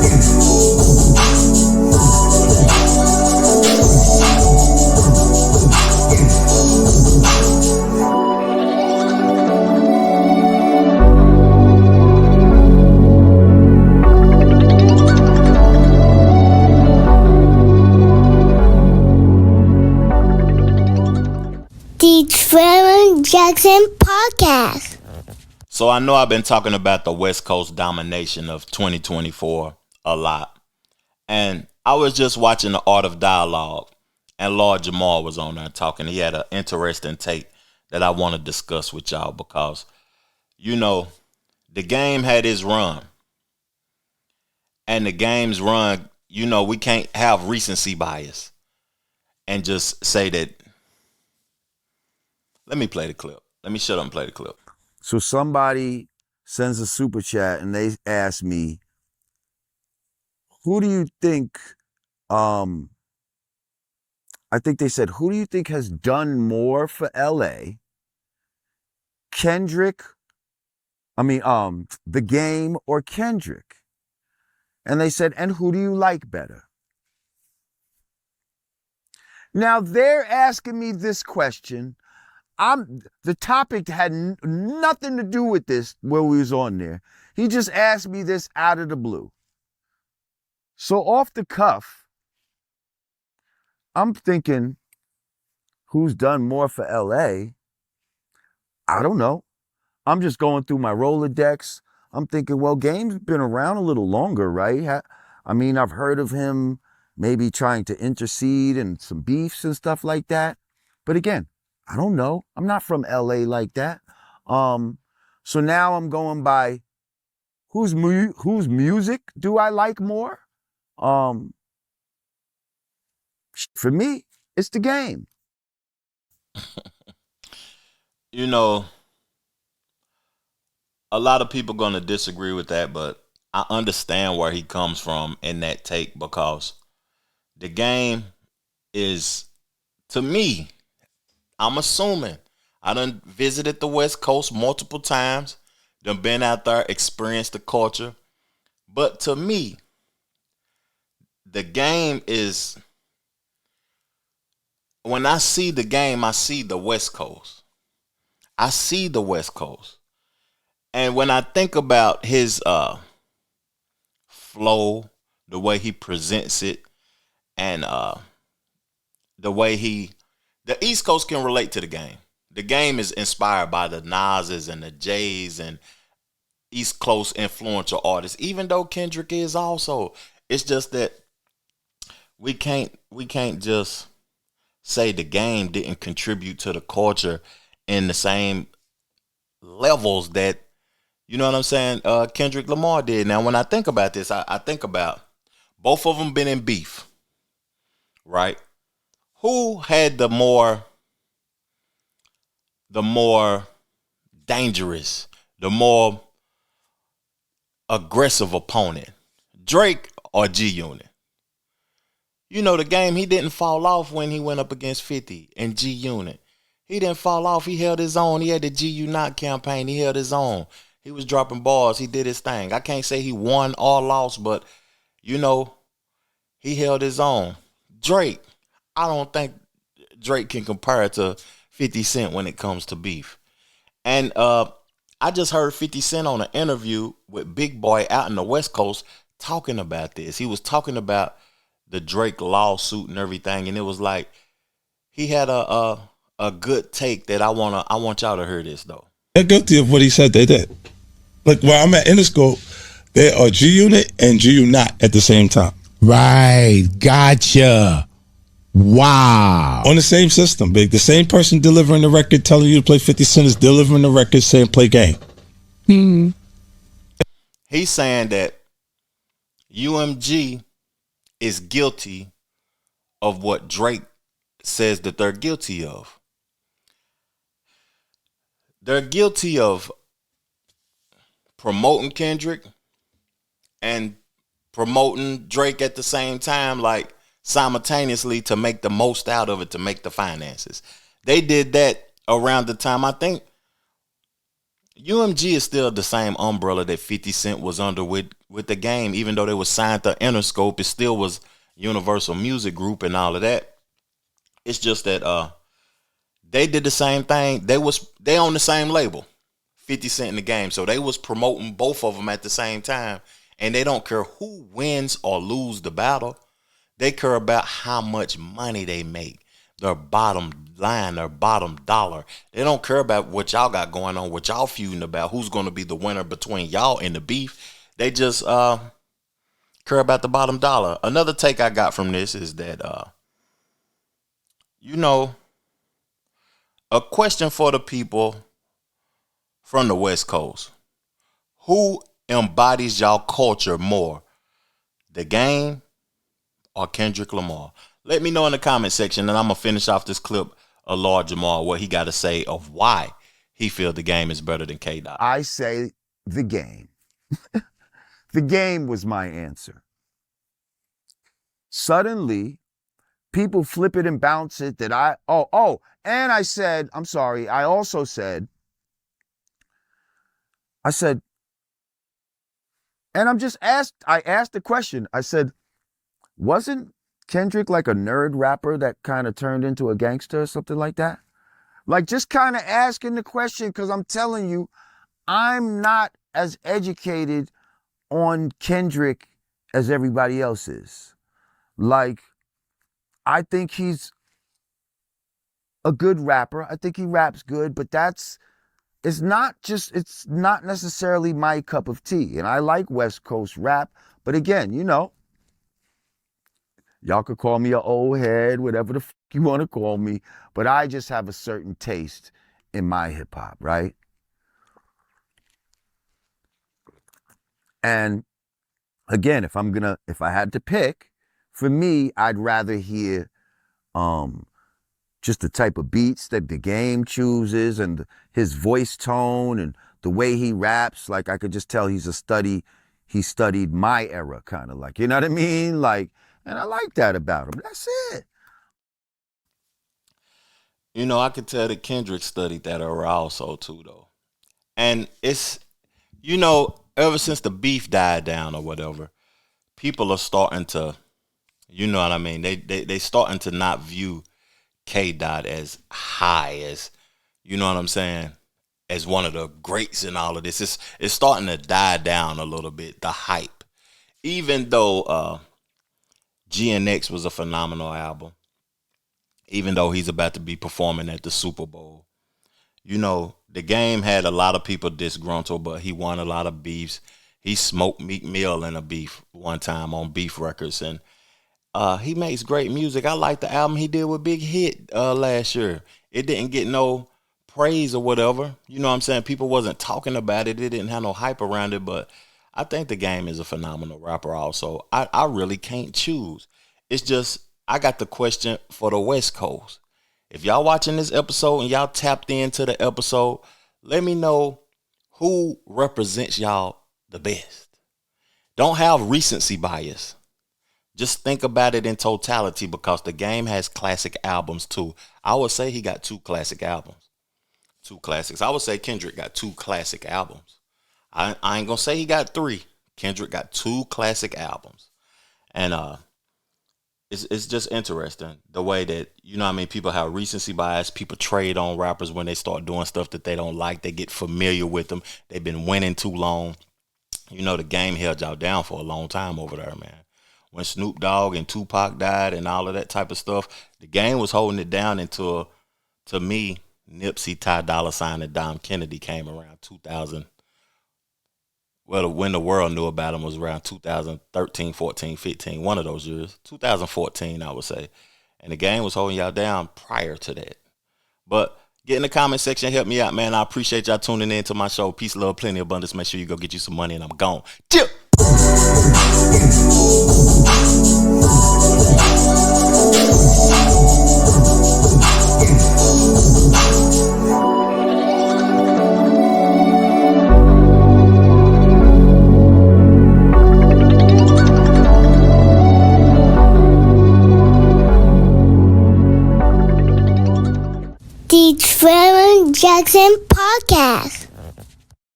The Trevor Jackson Podcast. So I know I've been talking about the West Coast domination of 2024 a lot. And I was just watching The Art of Dialogue, and Lord Jamar was on there talking. He had an interesting take that I want to discuss with y'all because, you know, the game had its run. And the game's run, you know, we can't have recency bias and just say that. Let me play the clip. Let me shut up and play the clip. So somebody sends a super chat and they ask me, who do you think, I think they said, who do you think has done more for LA? The Game or Kendrick? And they said, and who do you like better? Now they're asking me this question. The topic had nothing to do with this where we was on there. He just asked me this out of the blue. So off the cuff, I'm thinking, who's done more for LA? I don't know. I'm just going through my Rolodex. I'm thinking, well, Game's been around a little longer, right? I mean, I've heard of him maybe trying to intercede and some beefs and stuff like that. But again, I don't know. I'm not from LA like that. So now I'm going by whose music do I like more? For me, it's The Game. You know, a lot of people going to disagree with that, but I understand where he comes from in that take because The Game is, to me, I'm assuming, I done visited the West Coast multiple times, done been out there, experienced the culture. But to me, The Game is, when I see The Game, I see the West Coast. I see the West Coast. And when I think about his flow, the way he presents it, and the way the East Coast can relate to The Game. The Game is inspired by the Nas's and the J's and East Coast influential artists, even though Kendrick is also. It's just that we can't just say The Game didn't contribute to the culture in the same levels that, you know what I'm saying, Kendrick Lamar did. Now, when I think about this, I think about both of them been in beef, right? Who had the more dangerous, the more aggressive opponent? Drake or G-Unit? You know, The Game, he didn't fall off when he went up against 50 and G-Unit. He didn't fall off. He held his own. He had the G-Unite campaign. He held his own. He was dropping bars. He did his thing. I can't say he won or lost, but, you know, he held his own. Drake, I don't think Drake can compare to 50 Cent when it comes to beef. And I just heard 50 Cent on an interview with Big Boy out in the West Coast talking about this. He was talking about the Drake lawsuit and everything, and it was like he had a good take that I want y'all to hear this though. They're guilty of what he said they did. Like where I'm at Interscope, they are G-Unit and G-Unite at the same time. Right, gotcha. Wow. On the same system, big. The same person delivering the record telling you to play 50 Cent is delivering the record saying play Game. Hmm. He's saying that UMG is guilty of what Drake says that they're guilty of. They're guilty of promoting Kendrick and promoting Drake at the same time, like simultaneously, to make the most out of it, to make the finances. They did that around the time, I think UMG is still the same umbrella that 50 Cent was under with the Game. Even though they was signed to Interscope, it still was Universal Music Group and all of that. It's just that they did the same thing. They on the same label, 50 Cent and the Game. So they was promoting both of them at the same time. And they don't care who wins or lose the battle. They care about how much money they make. Their bottom line, their bottom dollar. They don't care about what y'all got going on, what y'all feuding about, who's going to be the winner between y'all and the beef. They just care about the bottom dollar. Another take I got from this is that, a question for the people from the West Coast. Who embodies y'all culture more, the Game or Kendrick Lamar? Let me know in the comment section, and I'm going to finish off this clip of Lord Jamar, what he got to say of why he feels the Game is better than K-Dot. I say the Game. The Game was my answer. Suddenly, people flip it and bounce it that and I said, I'm sorry, I also said, and I asked the question, I said, wasn't Kendrick like a nerd rapper that kind of turned into a gangster or something like that? Like, just kind of asking the question, because I'm telling you, I'm not as educated on Kendrick as everybody else is. Like, I think he's a good rapper. I think he raps good, but it's not necessarily my cup of tea. And I like West Coast rap, but again, y'all could call me an old head, whatever the fuck you want to call me, but I just have a certain taste in my hip hop, right? And again, if I had to pick, for me, I'd rather hear just the type of beats that the Game chooses and his voice tone and the way he raps. Like, I could just tell he studied my era, kind of like, you know what I mean? Like, and I like that about him. That's it. I could tell that Kendrick studied that era also too, though. And it's, ever since the beef died down or whatever, people are starting to, you know what I mean? They starting to not view K-Dot as high as, you know what I'm saying, as one of the greats in all of this. It's starting to die down a little bit, the hype. Even though GNX was a phenomenal album, even though he's about to be performing at the Super Bowl, the Game had a lot of people disgruntled, but he won a lot of beefs. He smoked Meek Mill in a beef one time on Beef Records, and he makes great music. I like the album he did with Big Hit last year. It didn't get no praise or whatever. You know what I'm saying? People wasn't talking about it. It didn't have no hype around it, but I think the Game is a phenomenal rapper also. I really can't choose. It's just, I got the question for the West Coast. If y'all watching this episode and y'all tapped into the episode, let me know who represents y'all the best. Don't have recency bias. Just think about it in totality, because the Game has classic albums too. I would say he got 2 classic albums. 2 classics. I would say Kendrick got 2 classic albums. I ain't gonna say he got 3. Kendrick got 2 classic albums. And it's just interesting the way that, people have recency bias. People trade on rappers when they start doing stuff that they don't like. They get familiar with them. They've been winning too long. The Game held y'all down for a long time over there, man. When Snoop Dogg and Tupac died and all of that type of stuff, the Game was holding it down until, to me, Nipsey, Ty Dolla $ign, and Dom Kennedy came around 2000. Well, when the world knew about him was around 2013, 14, 15, one of those years. 2014, I would say. And the Game was holding y'all down prior to that. But get in the comment section, help me out, man. I appreciate y'all tuning in to my show. Peace, love, plenty, abundance. Make sure you go get you some money, and I'm gone. Chip! The Trevor Jackson Podcast.